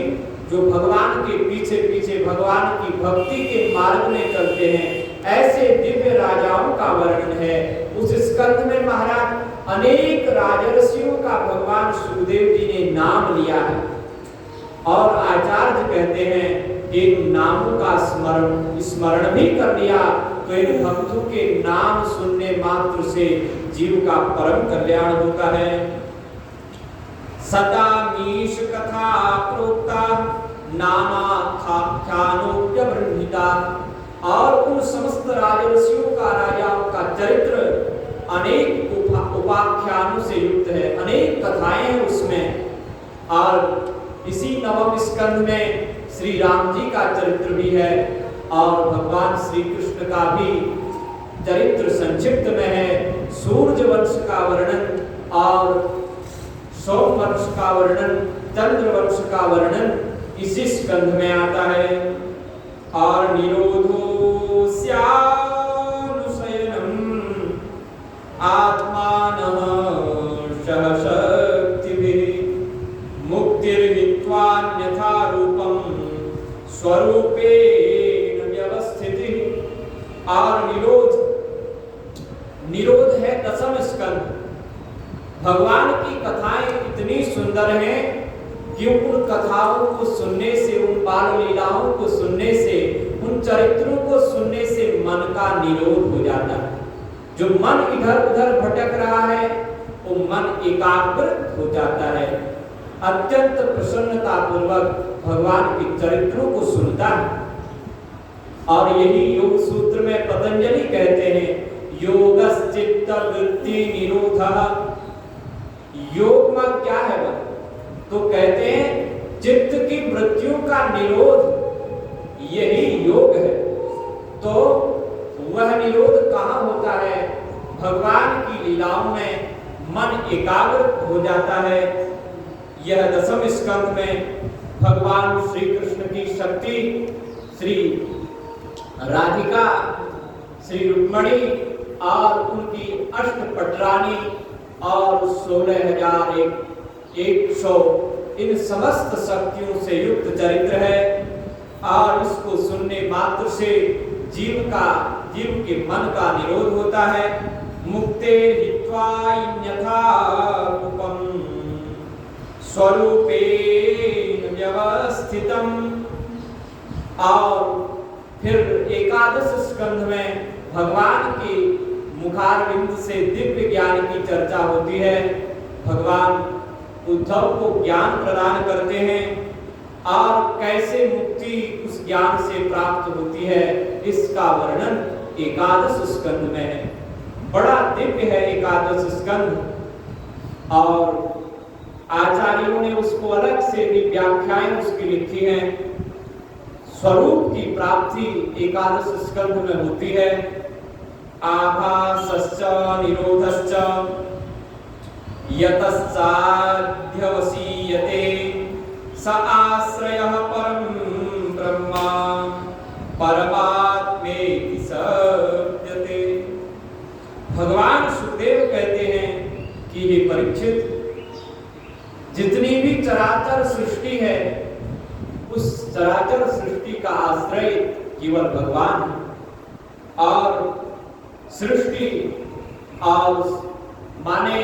जो भगवान के पीछे पीछे भगवान की भक्ति के मार्ग में चलते हैं, ऐसे दिव्य राजाओं का वर्णन है। उस स्कंध में महाराज अनेक राजर्षियों का भगवान सुखदेव जी ने नाम लिया है, और आचार्य कहते हैं कि नामों का स्मरण भी कर लिया तो इन भक्तों के नाम सुनने मात्र से जीव का परम कल्याण होता है। सतामीश कथा प्रोक्ता नानाख्यानोपबृंहिता। और उन समस्त राजर्षियों का, राजाओं का चरित्र अनेक उपाख्यानों से युक्त है, अनेक कथाएं हैं उसमें। और इसी नवम स्कंध में श्री राम जी का चरित्र भी है, और भगवान श्री कृष्ण का भी चरित्र संक्षिप्त में है। सूर्य वंश का वर्णन और सोम वंश का वर्णन, चंद्र वंश का वर्णन इसी स्कंध में आता है। और निरोधोस्यानुशयनम आत्मानः शक्तिभिः मुक्तिर्हित्वान्यथा रूपं स्वरूपेण व्यवस्थितिः। और निरोध है दसम स्कंध। भगवान की कथाएं इतनी सुंदर हैं कि उन कथाओं को सुनने से, उन बाल लीलाओं को सुनने से, उन चरित्रों को सुनने से मन का निरोध हो जाता है। जो मन इधर उधर भटक रहा है वो मन एकाग्र हो जाता है, अत्यंत प्रसन्नता पूर्वक भगवान के चरित्रों को सुनता है। और यही योग सूत्र में पतंजलि कहते हैं योगश्चित्त वृत्ति निरोधः। योग में क्या है? तो कहते हैं चित्त की वृत्तियों का निरोध यही योग है। तो वह निरोध कहाँ होता है? भगवान की लीलाओं में मन एकाग्र हो जाता है। यह दसम स्कंध में भगवान श्री कृष्ण की शक्ति, श्री राधिका, श्री रुक्मणी और उनकी अष्टपटरानी और 16,100 इन समस्त शक्तियों से युक्त चरित्र है। और इसको सुनने मात्र से जीव के मन का निरोध होता है। मुक्ते हित्वा अन्यथा रूपम स्वरूपेण व्यवस्थितम। और फिर एकादश स्कंध में भगवान के मुखारविंद से दिव्य ज्ञान की चर्चा होती है। भगवान उद्धव को ज्ञान प्रदान करते हैं और कैसे मुक्ति उस ज्ञान से प्राप्त होती है, इसका वर्णन एकादश स्कंध में है। बड़ा दिव्य है एकादश स्कंध और आचार्यों ने उसको अलग से भी व्याख्याएं उसकी लिखी हैं। स्वरूप की प्राप्ति एकादश स्कंध में होती है। आभासश्च निरोधश्च यतश्चाध्यवसीयते स आश्रयः परं ब्रह्म परमात्मेति सप्यते। भगवान सुखदेव कहते हैं कि हे परीक्षित, जितनी भी चराचर सृष्टि है उस चराचर सृष्टि का आश्रय केवल भगवान है। और सृष्टि और माने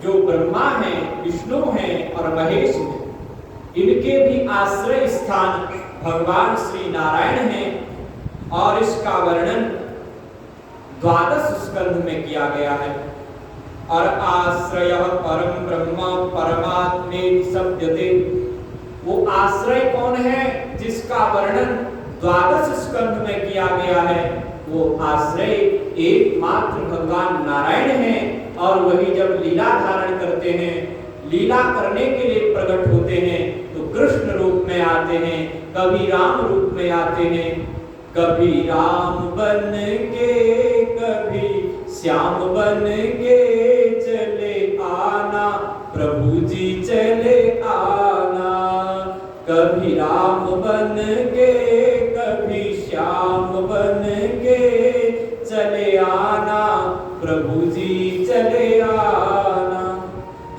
जो ब्रह्मा हैं, विष्णु हैं और महेश हैं, इनके भी आश्रय स्थान भगवान श्री नारायण हैं। और इसका वर्णन द्वादश स्कंध में किया गया है। और आश्रयः परम ब्रह्म परमात्मेति सप्यते। वो आश्रय कौन है जिसका वर्णन द्वादश स्कंध में किया गया है? वो आश्रय एकमात्र भगवान नारायण हैं। और वही जब लीला धारण करते हैं, लीला करने के लिए प्रकट होते हैं, तो कृष्ण रूप में आते हैं, कभी राम रूप में आते हैं। कभी राम बन के कभी श्याम बन के चले आना, प्रभु जी चले आना। कभी राम बन के कभी श्याम बन के चले आना, प्रभु जी चले आना।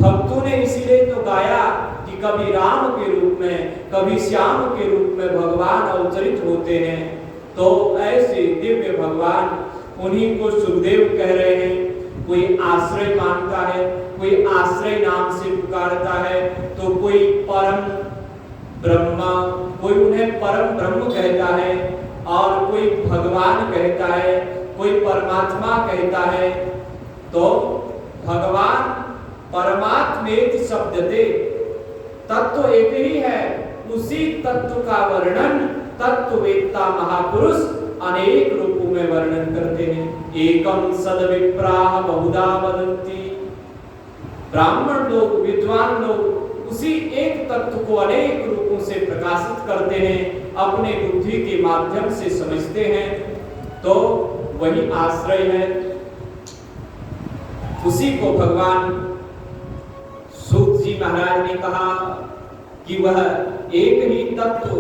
भक्तों ने इसीलिए तो गाया कि कभी राम के रूप में कभी श्याम के रूप में भगवान अवतरित होते हैं। तो ऐसे दिव्य भगवान, उन्हीं को सुखदेव कह रहे हैं। कोई आश्रय मानता है, कोई आश्रय नाम से पुकारता है, तो कोई परम ब्रह्मा, कोई उन्हें परम ब्रह्म कहता है, और कोई भगवान कहता है, कोई परमात्मा कहता है। तो भगवान परमात्मेति शब्दते, तत्व एक ही है। उसी तत्व का वर्णन तत्ववेत्ता महापुरुष अनेक रूपों में वर्णन करते हैं। एकम सद्विप्राः बहुधा वदन्ति। ब्राह्मण लोग, विद्वान लोग उसी एक तत्व को अनेक रूपों से प्रकाशित करते हैं, अपने बुद्धि के माध्यम से समझते हैं। तो वही आश्रय है, उसी को भगवान सूत जी महाराज ने कहा कि वह एक ही तत्व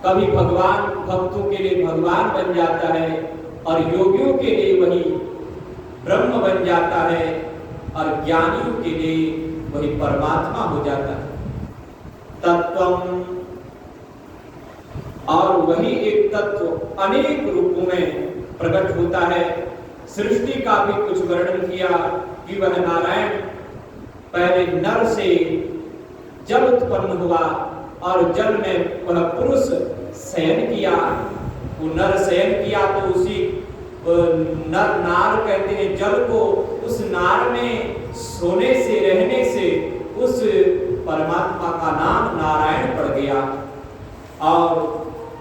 कभी भगवान, भक्तों के लिए भगवान बन जाता है और योगियों के लिए वही ब्रह्म बन जाता है और ज्ञानियों के लिए वही परमात्मा हो जाता है। तत्वम, और वही एक तत्व अनेक रूपों में प्रकट होता है। सृष्टि का भी कुछ वर्णन किया कि वह नारायण पहले नर से जल उत्पन्न हुआ और जल में वह पुरुष शयन किया। वो नर शयन किया तो उसी नर नार कहते हैं जल को। उस नार में सोने से, रहने से उस परमात्मा का नाम नारायण पड़ गया। और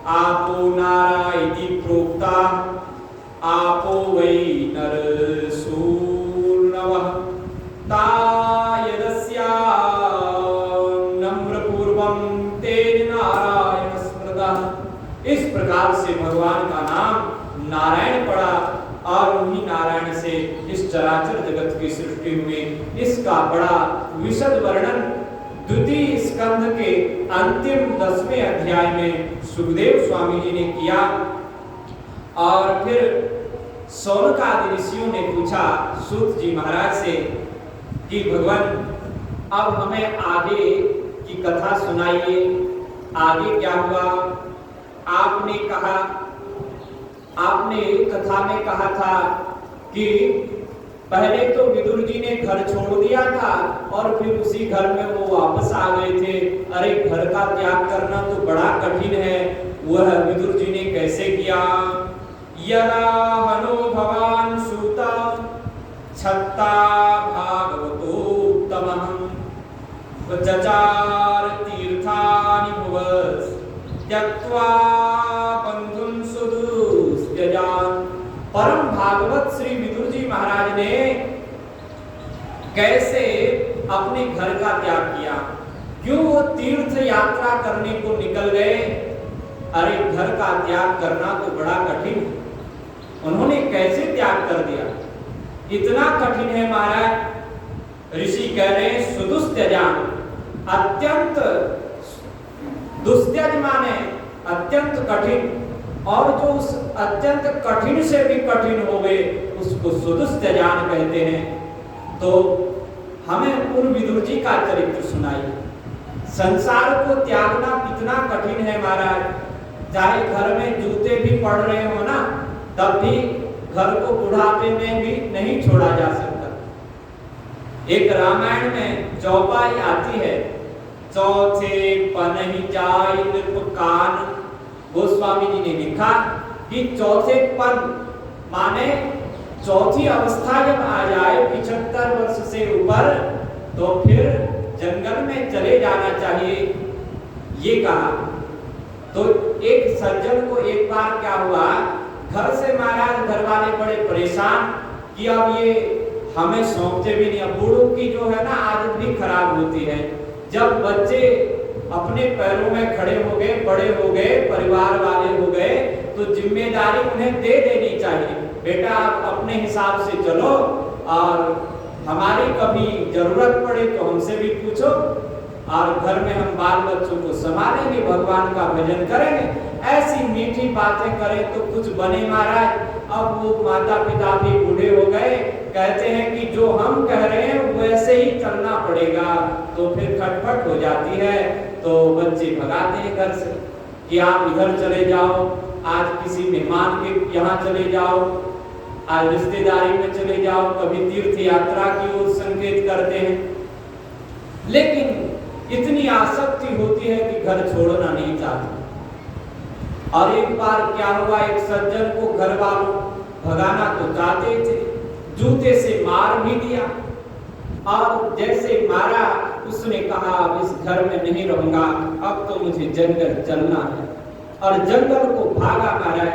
आपो नारा इति प्रोक्ता, आपो वै नर सूर्णवः ता यदस्या नम्र पूर्व पूर्वम तेज नारायण स्मृतः। इस प्रकार से भगवान का नाम नारायण पड़ा और उन्हीं नारायण से इस चराचर जगत की सृष्टि हुई। इसका बड़ा विशद वर्णन द्वितीय स्कंध के अंतिम 10वें अध्याय में सुखदेव स्वामी जी ने किया। और फिर सौनक आदि ऋषियों ने पूछा सूत जी महाराज से कि भगवान अब हमें आगे की कथा सुनाइए, आगे क्या हुआ। आपने कथा में कहा था कि पहले तो विदुर जी ने घर छोड़ दिया था और फिर उसी घर में वो वापस आ गए थे। अरे घर का त्याग करना तो बड़ा कठिन है, वह विदुर जी ने कैसे किया। यदा हनो भवान सूता छत्ता भागवतोत्तमः जचार तीर्थानि भुवस् त्यक्त्वा बंधुं सुदुस्त्यजान्। परम भागवत श्री विदुर जी महाराज ने कैसे अपने घर का त्याग किया, क्यों वो तीर्थ यात्रा करने को निकल गए। अरे घर का त्याग करना तो बड़ा कठिन, उन्होंने कैसे त्याग कर दिया, इतना कठिन है महाराज। ऋषि कह रहे हैं सुदुस्त्यजान, अत्यंत दुस्त्यज माने अत्यंत कठिन, और जो उस अत्यंत कठिन से भी कठिन हो गए उसको सुदुस्त्यजान कहते हैं। तो हमें उन विदुर जी का चरित्र सुनाइए। संसार को त्यागना कितना कठिन है महाराज। चाहे घर में जूते भी पड़ रहे हो ना, तब भी घर को बुढ़ापे में भी नहीं छोड़ा जा सकता। एक रामायण में चौपाई आती है, चौथे पनहि जाय नृपकान। गोस्वामी जी ने लिखा कि चौथे पन माने चौथी अवस्था जब आ जाए 75 वर्ष से ऊपर, तो फिर जंगल में चले जाना चाहिए, ये कहा। तो एक सज्जन को एक बार क्या हुआ, घर से महाराज घर वाले बड़े परेशान कि अब ये हमें सौंपते भी नहीं। अब बूढ़ों की जो है ना आदत भी खराब होती है। जब बच्चे अपने पैरों में खड़े हो गए, बड़े हो गए, परिवार वाले हो गए, तो जिम्मेदारी उन्हें दे देनी चाहिए। बेटा आप अपने हिसाब से चलो, और हमारी कभी जरूरत पड़े तो हमसे भी पूछो, और घर में हम बाल बच्चों को संभालेंगे, भगवान का भजन करेंगे। ऐसी मीठी बातें करें तो कुछ बने महाराज। अब वो माता पिता भी बूढ़े हो गए, कहते हैं कि जो हम कह रहे हैं वैसे ही चलना पड़ेगा, तो फिर खटपट हो जाती है। तो बच्चे भगाते हैं घर से कि आप इधर चले जाओ, आज किसी मेहमान के यहाँ चले जाओ, आज रिश्तेदारी में चले जाओ, कभी तीर्थ यात्रा की ओर संकेत करते हैं। लेकिन इतनी आसक्ति होती है कि घर छोड़ना नहीं चाहते। और एक बार क्या हुआ, एक सज्जन को घर वालों भगाना तो चाहते थे, जूते से मार भी दिया, और जैसे मारा उसने कहा अब इस घर में नहीं रहूंगा, अब तो मुझे जंगल चलना है। और जंगल को भागा महाराज।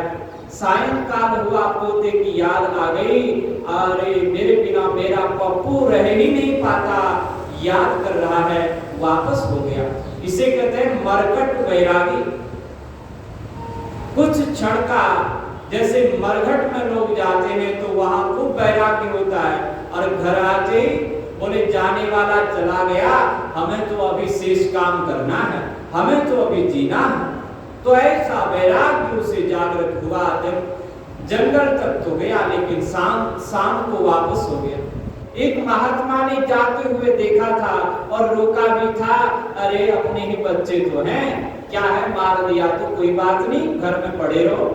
सायंकाल हुआ, पोते की याद आ गई, अरे मेरे बिना मेरा पप्पू रह ही नहीं पाता, याद कर रहा है, वापस हो गया। इसे कहते हैं मरकट वैरागी। कुछ क्षण का, जैसे मरघट में लोग जाते हैं तो वहां खूब वैराग्य होता है, और घर आते बोले जाने वाला चला गया, हमें तो अभी शेष काम करना है, हमें तो अभी जीना है। तो ऐसा वैराग्य उसे जागृत हुआ। जब जंगल तक तो गया, लेकिन शाम को वापस हो गया। एक महात्मा ने जाते हुए देखा था और रोका भी था, अरे अपने ही बच्चे तो हैं, क्या है मार दिया तो कोई बात नहीं, घर में पड़े रहो,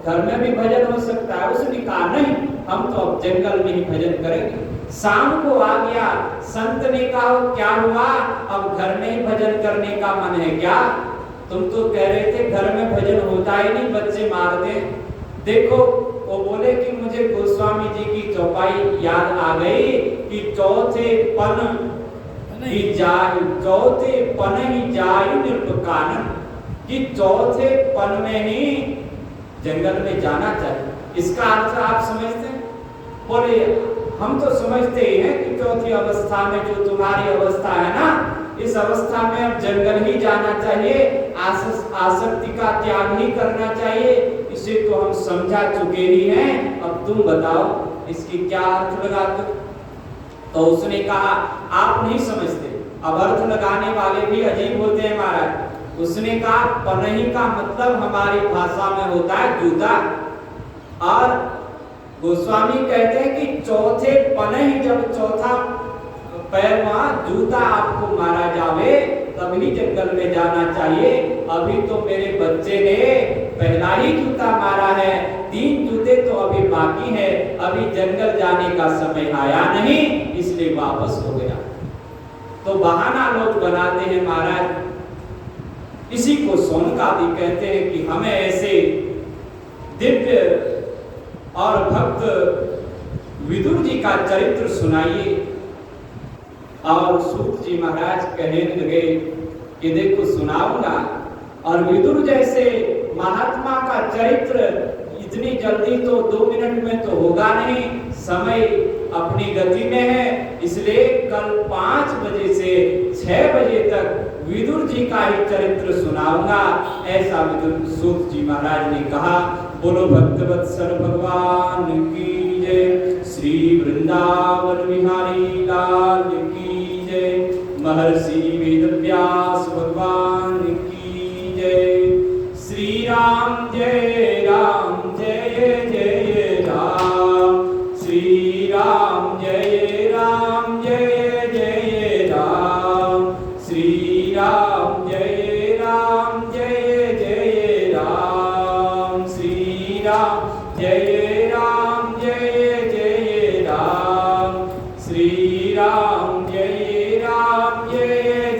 घर में भी भजन हो सकता है। उसने कहा नहीं, हम तो अब जंगल में ही भजन करेंगे। शाम को आ गया, संत ने कहा क्या हुआ, अब घर में ही भजन करने का मन है क्या? तुम तो कह रहे थे घर में भजन होता ही नहीं, बच्चे मारते। देखो वो बोले कि मुझे गोस्वामी जी की चौपाई याद आ गई कि चौथे पन ही जाय नृपकानन, कि चौथे पन में ही जंगल में जाना चाहिए। इसका अर्थ आप समझते हैं? बोले हम तो समझते ही हैं कि चौथी अवस्था में जो तुम्हारी अवस्था है ना, इस अवस्था में अब जंगल ही जाना चाहिए, आसक्ति का त्याग ही करना चाहिए, इसे तो हम समझा चुके ही हैं, अब तुम बताओ इसकी क्या अर्थ लगाते हो? तो उसने कहा आप नहीं समझते, अब अर्थ लगाने वाले भी अजीब होते हैं महाराज। उसने कहा पनही का मतलब हमारी भाषा में होता है जूता, और गोस्वामी कहते हैं कि चौथे पनही, जब चौथा पैर वहां जूता आपको मारा जावे तभी जंगल में जाना चाहिए। अभी तो मेरे बच्चे ने पहला ही जूता मारा है, 3 जूते तो अभी बाकी है, अभी जंगल जाने का समय आया नहीं, इसलिए वापस हो गया। तो बहाना लोग बनाते हैं महाराज। इसी को सोनकादि कहते हैं कि हमें ऐसे दिव्य और भक्त विदुर जी का चरित्र सुनाइए। और सूत जी महाराज कहने लगे कि देखो सुनाऊंगा, और विदुर जैसे महात्मा का चरित्र इतनी जल्दी तो 2 मिनट में तो होगा नहीं, समय अपनी गति में है, इसलिए कल 5 बजे से 6 बजे तक विदुर जी का ही चरित्र सुनाऊंगा, ऐसा विदुर सूत जी महाराज ने कहा। बोलो भक्तवत्सल भगवान की जय, श्री वृंदावन बिहारी लाल की जय, महर्षि वेदव्यास भगवान की जय। श्री राम जय राम जय जय राम, श्री राम जय राम जय जय राम, श्री राम जय राम जय जय राम, श्री राम जय राम जय जय राम, श्री राम जय राम जय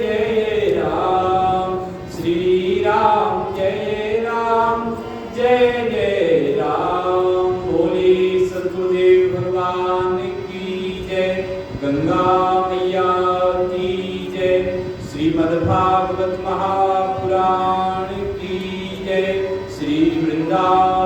जय राम, श्री राम जय राम जय जय राम। बोले सतगुरुदेव भगवान की जय, गंगा मैया की जय, श्रीमद्भागवत महापुराण की जय, श्री वृंदावन